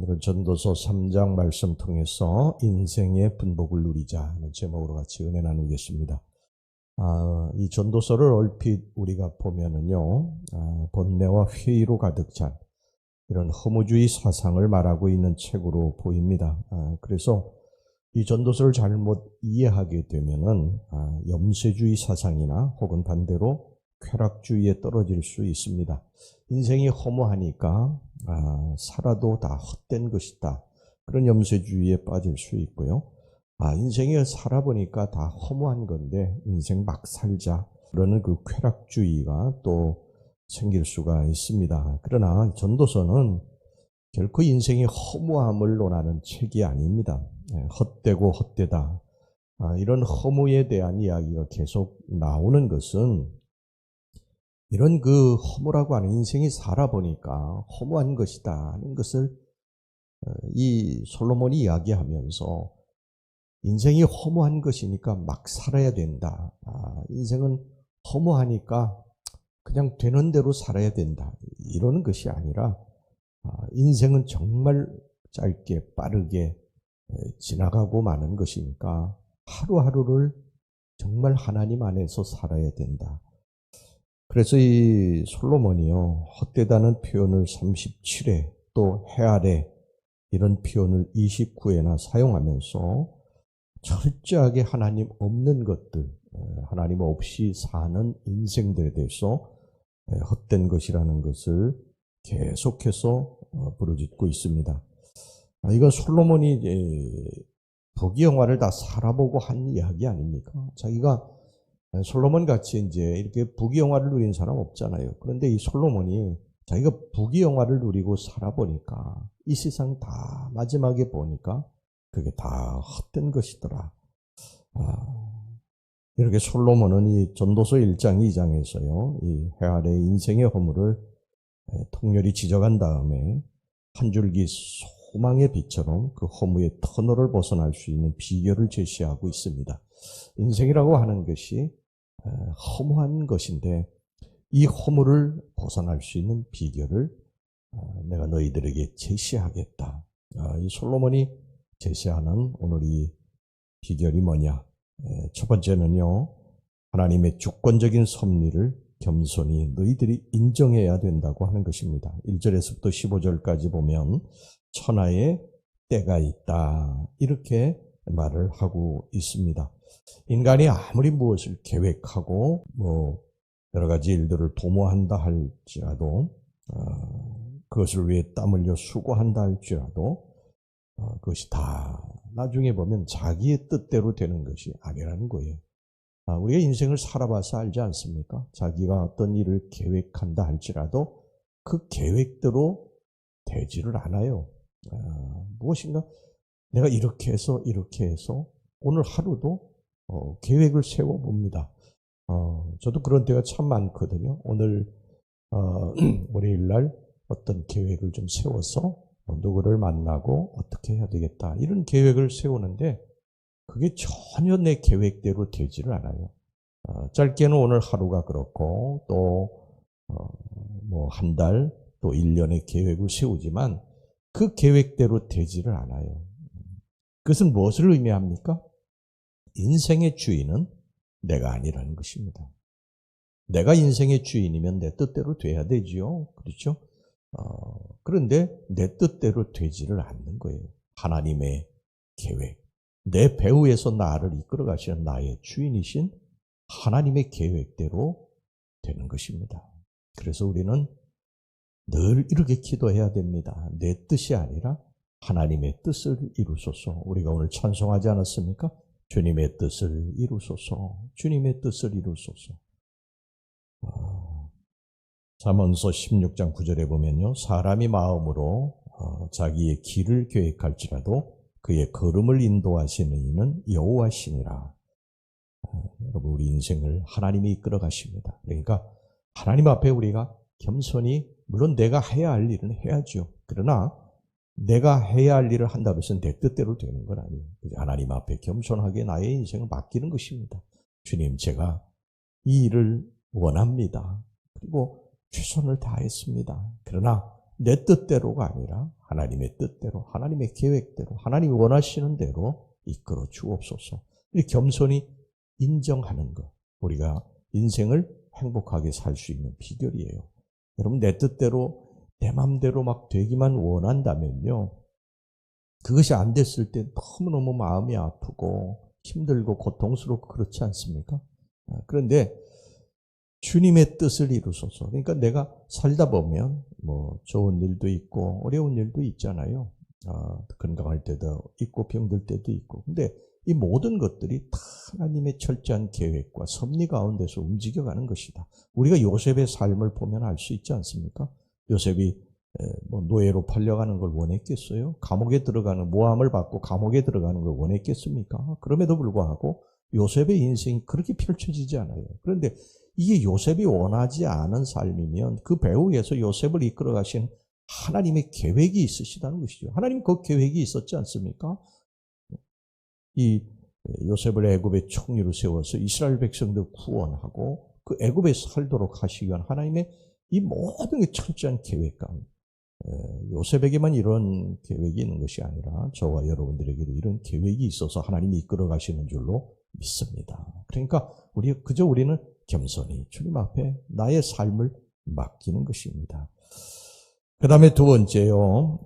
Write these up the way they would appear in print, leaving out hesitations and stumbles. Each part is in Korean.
오늘 전도서 3장 말씀 통해서 인생의 분복을 누리자 하는 제목으로 같이 은혜 나누겠습니다. 이 전도서를 얼핏 우리가 보면은요, 번뇌와 회의로 가득 찬 이런 허무주의 사상을 말하고 있는 책으로 보입니다. 그래서 이 전도서를 잘못 이해하게 되면은 염세주의 사상이나 혹은 반대로 쾌락주의에 떨어질 수 있습니다. 인생이 허무하니까 살아도 다 헛된 것이다. 그런 염세주의에 빠질 수 있고요. 인생을 살아보니까 다 허무한 건데 인생 막 살자. 그러는 그 쾌락주의가 또 생길 수가 있습니다. 그러나 전도서는 결코 인생의 허무함을 논하는 책이 아닙니다. 헛되고 헛되다. 이런 허무에 대한 이야기가 계속 나오는 것은 이런 그 허무라고 하는 인생이 살아보니까 허무한 것이다 하는 것을 이 솔로몬이 이야기하면서 인생이 허무한 것이니까 막 살아야 된다. 인생은 허무하니까 그냥 되는 대로 살아야 된다. 이러는 것이 아니라 인생은 정말 짧게 빠르게 지나가고 마는 것이니까 하루하루를 정말 하나님 안에서 살아야 된다. 그래서 이 솔로몬이요, 헛되다는 표현을 37회, 또 헤아래 이런 표현을 29회나 사용하면서 철저하게 하나님 없는 것들, 하나님 없이 사는 인생들에 대해서 헛된 것이라는 것을 계속해서 부르짖고 있습니다. 이건 솔로몬이 부귀영화를 다 살아보고 한 이야기 아닙니까? 자기가 솔로몬 같이 이제 이렇게 부귀영화를 누린 사람 없잖아요. 그런데 이 솔로몬이 자기가 부귀영화를 누리고 살아보니까 이 세상 다 마지막에 보니까 그게 다 헛된 것이더라. 이렇게 솔로몬은 이 전도서 1장 2장에서요. 이 헤아래 인생의 허물을 통렬히 지적한 다음에 한 줄기 소망의 빛처럼 그 허무의 터널을 벗어날 수 있는 비결을 제시하고 있습니다. 인생이라고 하는 것이 허무한 것인데 이 허무를 벗어날 수 있는 비결을 내가 너희들에게 제시하겠다. 이 솔로몬이 제시하는 오늘 이 비결이 뭐냐? 첫 번째는요, 하나님의 주권적인 섭리를 겸손히 너희들이 인정해야 된다고 하는 것입니다. 1절에서부터 15절까지 보면 천하에 때가 있다. 이렇게 말을 하고 있습니다. 인간이 아무리 무엇을 계획하고 여러 가지 일들을 도모한다 할지라도 그것을 위해 땀 흘려 수고한다 할지라도 그것이 다 나중에 보면 자기의 뜻대로 되는 것이 아니라는 거예요. 우리가 인생을 살아봐서 알지 않습니까? 자기가 어떤 일을 계획한다 할지라도 그 계획대로 되지를 않아요. 무엇인가 내가 이렇게 해서 오늘 하루도 계획을 세워봅니다. 저도 그런 때가 참 많거든요. 오늘 월요일날 어떤 계획을 좀 세워서 누구를 만나고 어떻게 해야 되겠다 이런 계획을 세우는데 그게 전혀 내 계획대로 되지를 않아요. 짧게는 오늘 하루가 그렇고 또 한 달 또 1년의 계획을 세우지만 그 계획대로 되지를 않아요. 그것은 무엇을 의미합니까? 인생의 주인은 내가 아니라는 것입니다. 내가 인생의 주인이면 내 뜻대로 돼야 되지요. 그렇죠? 그런데 내 뜻대로 되지를 않는 거예요. 하나님의 계획, 내 배후에서 나를 이끌어 가시는 나의 주인이신 하나님의 계획대로 되는 것입니다. 그래서 우리는 늘 이렇게 기도해야 됩니다. 내 뜻이 아니라 하나님의 뜻을 이루소서. 우리가 오늘 찬송하지 않았습니까? 주님의 뜻을 이루소서. 주님의 뜻을 이루소서. 잠언서 16장 9절에 보면요. 사람이 마음으로 자기의 길을 계획할지라도 그의 걸음을 인도하시는 이는 여호와시니라. 여러분 우리 인생을 하나님이 이끌어 가십니다. 그러니까 하나님 앞에 우리가 겸손히 물론 내가 해야 할 일은 해야죠. 그러나 내가 해야 할 일을 한다고 해서 내 뜻대로 되는 건 아니에요. 하나님 앞에 겸손하게 나의 인생을 맡기는 것입니다. 주님, 제가 이 일을 원합니다. 그리고 최선을 다했습니다. 그러나 내 뜻대로가 아니라 하나님의 뜻대로, 하나님의 계획대로, 하나님이 원하시는 대로 이끌어 주옵소서. 이 겸손히 인정하는 것, 우리가 인생을 행복하게 살 수 있는 비결이에요. 여러분, 내 뜻대로 내 맘대로 막 되기만 원한다면요, 그것이 안 됐을 때 너무너무 마음이 아프고 힘들고 고통스럽고 그렇지 않습니까? 그런데 주님의 뜻을 이루소서. 그러니까 내가 살다 보면 뭐 좋은 일도 있고 어려운 일도 있잖아요. 건강할 때도 있고 병들 때도 있고. 근데 이 모든 것들이 다 하나님의 철저한 계획과 섭리 가운데서 움직여가는 것이다. 우리가 요셉의 삶을 보면 알 수 있지 않습니까? 요셉이 뭐 노예로 팔려가는 걸 원했겠어요? 감옥에 들어가는, 모함을 받고 감옥에 들어가는 걸 원했겠습니까? 그럼에도 불구하고 요셉의 인생이 그렇게 펼쳐지지 않아요. 그런데 이게 요셉이 원하지 않은 삶이면 그 배후에서 요셉을 이끌어 가신 하나님의 계획이 있으시다는 것이죠. 하나님 그 계획이 있었지 않습니까? 이 요셉을 애굽의 총리로 세워서 이스라엘 백성들 구원하고 그 애굽에 살도록 하시기 위한 하나님의 이 모든 게 철저한 계획 가운데, 요셉에게만 이런 계획이 있는 것이 아니라 저와 여러분들에게도 이런 계획이 있어서 하나님이 이끌어 가시는 줄로 믿습니다. 그러니까 우리는 겸손히 주님 앞에 나의 삶을 맡기는 것입니다. 그 다음에 두 번째요,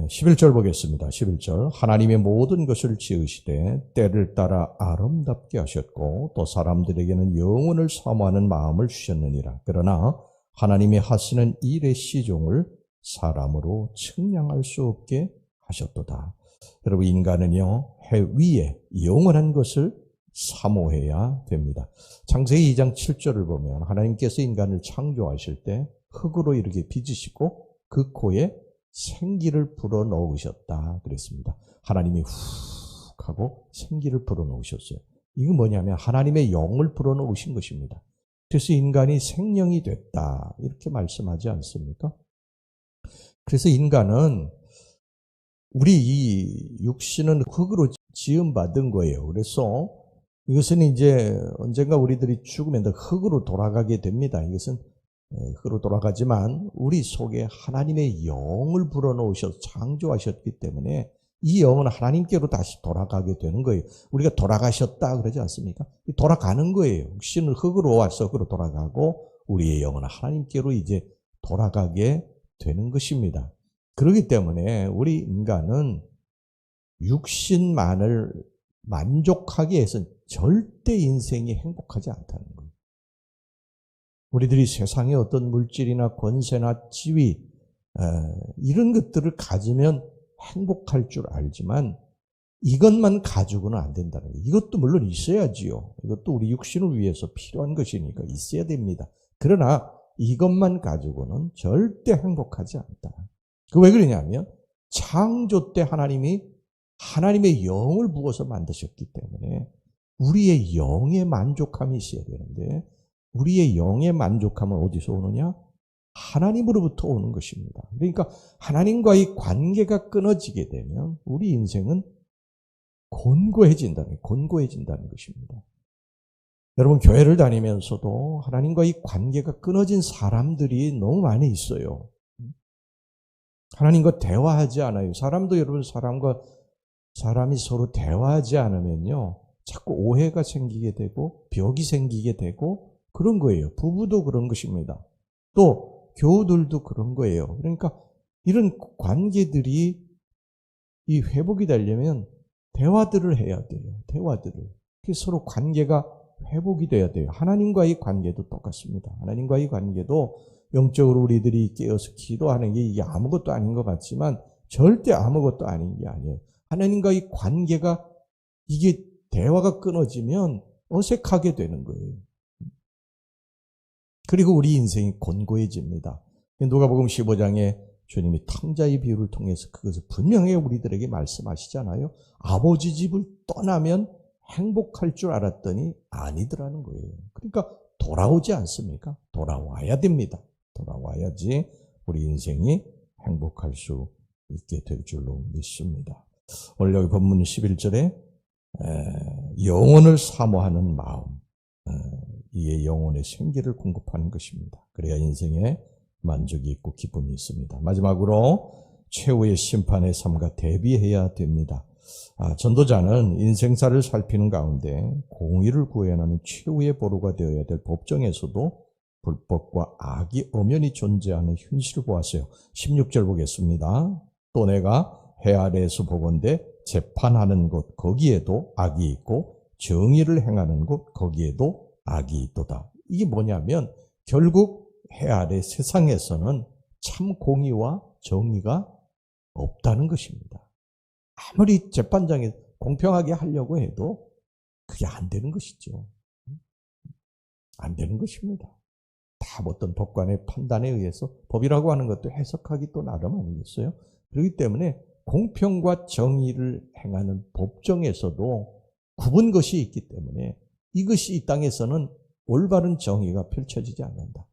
11절 보겠습니다. 11절. 하나님의 모든 것을 지으시되 때를 따라 아름답게 하셨고 또 사람들에게는 영원을 사모하는 마음을 주셨느니라. 그러나 하나님이 하시는 일의 시종을 사람으로 측량할 수 없게 하셨도다. 여러분, 인간은요, 해 위에 영원한 것을 사모해야 됩니다. 창세기 2장 7절을 보면 하나님께서 인간을 창조하실 때 흙으로 이렇게 빚으시고 그 코에 생기를 불어넣으셨다 그랬습니다. 하나님이 훅 하고 생기를 불어넣으셨어요. 이건 뭐냐면 하나님의 영을 불어넣으신 것입니다. 그래서 인간이 생명이 됐다 이렇게 말씀하지 않습니까? 그래서 인간은 우리 이 육신은 흙으로 지음받은 거예요. 그래서 이것은 이제 언젠가 우리들이 죽으면 흙으로 돌아가게 됩니다. 이것은 흙으로 돌아가지만 우리 속에 하나님의 영을 불어넣으셔서 창조하셨기 때문에 이 영은 하나님께로 다시 돌아가게 되는 거예요. 우리가 돌아가셨다 그러지 않습니까? 돌아가는 거예요. 육신은 흙으로 와서 흙으로 돌아가고 우리의 영은 하나님께로 이제 돌아가게 되는 것입니다. 그렇기 때문에 우리 인간은 육신만을 만족하기 위해서는 절대 인생이 행복하지 않다는 거예요. 우리들이 세상의 어떤 물질이나 권세나 지위 이런 것들을 가지면 행복할 줄 알지만 이것만 가지고는 안 된다는 거예요. 이것도 물론 있어야지요. 이것도 우리 육신을 위해서 필요한 것이니까 있어야 됩니다. 그러나 이것만 가지고는 절대 행복하지 않다. 그 왜 그러냐면 창조 때 하나님이 하나님의 영을 부어서 만드셨기 때문에 우리의 영의 만족함이 있어야 되는데 우리의 영의 만족함은 어디서 오느냐? 하나님으로부터 오는 것입니다. 그러니까 하나님과의 관계가 끊어지게 되면 우리 인생은 곤고해진다는 것입니다. 여러분, 교회를 다니면서도 하나님과의 관계가 끊어진 사람들이 너무 많이 있어요. 하나님과 대화하지 않아요. 사람도 여러분, 사람이 서로 대화하지 않으면요, 자꾸 오해가 생기게 되고 벽이 생기게 되고 그런 거예요. 부부도 그런 것입니다. 또 교우들도 그런 거예요. 그러니까 이런 관계들이 이 회복이 되려면 대화들을 해야 돼요. 대화들을. 서로 관계가 회복이 돼야 돼요. 하나님과의 관계도 똑같습니다. 하나님과의 관계도 영적으로 우리들이 깨어서 기도하는 게 이게 아무것도 아닌 것 같지만 절대 아무것도 아닌 게 아니에요. 하나님과의 관계가 이게 대화가 끊어지면 어색하게 되는 거예요. 그리고 우리 인생이 곤고해집니다. 누가복음 15장에 주님이 탕자의 비유를 통해서 그것을 분명히 우리들에게 말씀하시잖아요. 아버지 집을 떠나면 행복할 줄 알았더니 아니더라는 거예요. 그러니까 돌아오지 않습니까? 돌아와야 됩니다. 돌아와야지 우리 인생이 행복할 수 있게 될 줄로 믿습니다. 오늘 여기 본문 11절에 영혼을 사모하는 마음, 이에 영혼의 생기를 공급하는 것입니다. 그래야 인생에 만족이 있고 기쁨이 있습니다. 마지막으로 최후의 심판의 삶과 대비해야 됩니다. 전도자는 인생사를 살피는 가운데 공의를 구해야 하는 최후의 보루가 되어야 될 법정에서도 불법과 악이 엄연히 존재하는 현실을 보았어요. 16절 보겠습니다. 또 내가 해 아래에서 보건대 재판하는 곳 거기에도 악이 있고 정의를 행하는 곳 거기에도 악이 있도다. 이게 뭐냐면 결국 해 아래 세상에서는 참 공의와 정의가 없다는 것입니다. 아무리 재판장에 공평하게 하려고 해도 그게 안 되는 것이죠. 안 되는 것입니다. 다 어떤 법관의 판단에 의해서 법이라고 하는 것도 해석하기 또 나름 아니겠어요? 그렇기 때문에 공평과 정의를 행하는 법정에서도 굽은 것이 있기 때문에 이것이 이 땅에서는 올바른 정의가 펼쳐지지 않는다.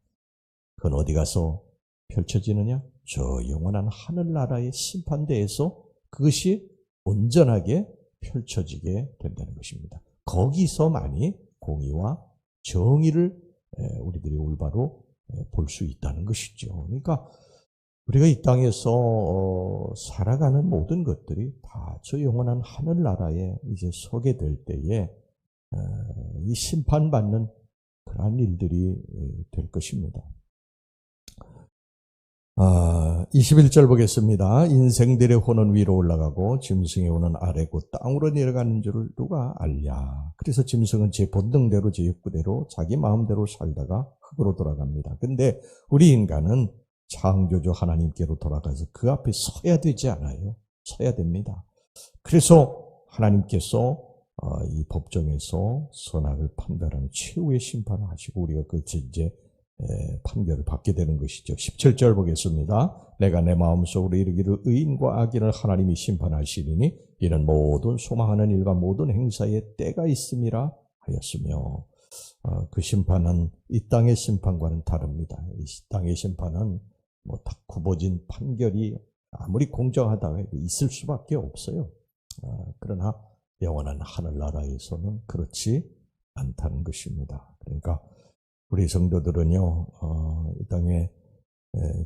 그건 어디 가서 펼쳐지느냐? 저 영원한 하늘나라의 심판대에서 그것이 온전하게 펼쳐지게 된다는 것입니다. 거기서만이 공의와 정의를 우리들이 올바로 볼 수 있다는 것이죠. 그러니까 우리가 이 땅에서 살아가는 모든 것들이 다 저 영원한 하늘나라에 이제 서게 될 때에 이 심판받는 그러한 일들이 될 것입니다. 21절 보겠습니다. 인생들의 혼은 위로 올라가고 짐승의 혼은 아래 곧 땅으로 내려가는 줄을 누가 알랴. 그래서 짐승은 제 본능대로 제 욕구대로 자기 마음대로 살다가 흙으로 돌아갑니다. 근데 우리 인간은 창조주 하나님께로 돌아가서 그 앞에 서야 되지 않아요. 서야 됩니다. 그래서 하나님께서 이 법정에서 선악을 판단하는 최후의 심판을 하시고 우리가 그 이제 판결을 받게 되는 것이죠. 17절 보겠습니다. 내가 내 마음속으로 이르기를 의인과 악인을 하나님이 심판하시리니 이는 모든 소망하는 일과 모든 행사에 때가 있음이라 하였으며 그 심판은 이 땅의 심판과는 다릅니다. 이 땅의 심판은 딱 굽어진 판결이 아무리 공정하다고 해도 있을 수밖에 없어요. 그러나 영원한 하늘나라에서는 그렇지 않다는 것입니다. 그러니까 우리 성도들은요, 이 땅에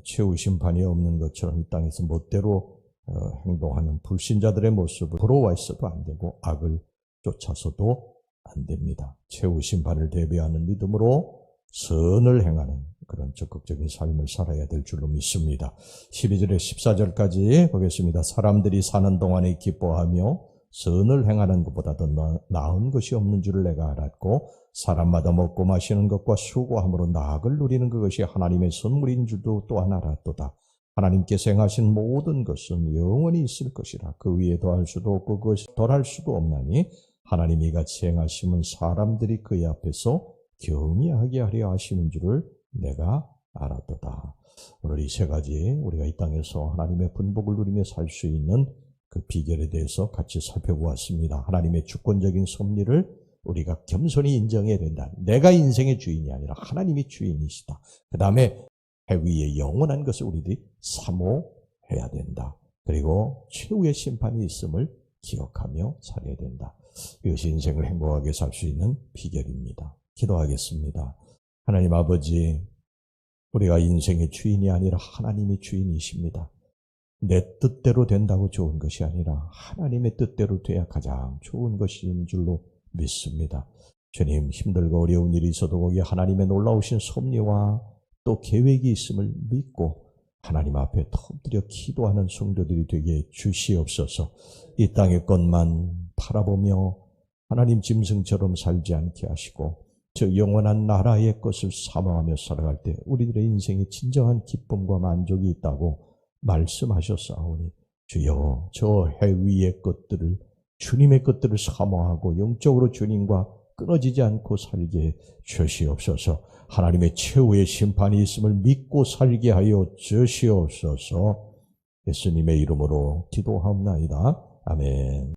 최후 심판이 없는 것처럼 이 땅에서 멋대로 행동하는 불신자들의 모습을 부러워 있어도 안 되고 악을 쫓아서도 안 됩니다. 최후 심판을 대비하는 믿음으로 선을 행하는 그런 적극적인 삶을 살아야 될 줄로 믿습니다. 12절에 14절까지 보겠습니다. 사람들이 사는 동안에 기뻐하며 선을 행하는 것보다 더 나은 것이 없는 줄을 내가 알았고 사람마다 먹고 마시는 것과 수고함으로 나악을 누리는 그것이 하나님의 선물인 줄도 또한 알았도다. 하나님께서 행하신 모든 것은 영원히 있을 것이라. 그 위에 더할 수도 없고 그것이 덜할 수도 없나니 하나님이 같이 행하심은 사람들이 그의 앞에서 경외하게 하려 하시는 줄을 내가 알았도다. 오늘 이 세 가지 우리가 이 땅에서 하나님의 분복을 누리며 살 수 있는 그 비결에 대해서 같이 살펴보았습니다. 하나님의 주권적인 섭리를 우리가 겸손히 인정해야 된다. 내가 인생의 주인이 아니라 하나님이 주인이시다. 그 다음에 해 위에 영원한 것을 우리들이 사모해야 된다. 그리고 최후의 심판이 있음을 기억하며 살아야 된다. 이것이 인생을 행복하게 살 수 있는 비결입니다. 기도하겠습니다. 하나님 아버지, 우리가 인생의 주인이 아니라 하나님이 주인이십니다. 내 뜻대로 된다고 좋은 것이 아니라 하나님의 뜻대로 돼야 가장 좋은 것인 줄로 믿습니다. 주님, 힘들고 어려운 일이 있어도 거기에 하나님의 놀라우신 섭리와 또 계획이 있음을 믿고 하나님 앞에 터뜨려 기도하는 성도들이 되게 주시옵소서. 이 땅의 것만 바라보며 하나님 짐승처럼 살지 않게 하시고 저 영원한 나라의 것을 사모하며 살아갈 때 우리들의 인생에 진정한 기쁨과 만족이 있다고 말씀하셨사오니 주여 저 해 위의 것들을 주님의 것들을 사모하고 영적으로 주님과 끊어지지 않고 살게 주시옵소서. 하나님의 최후의 심판이 있음을 믿고 살게 하여 주시옵소서. 예수님의 이름으로 기도하옵나이다. 아멘.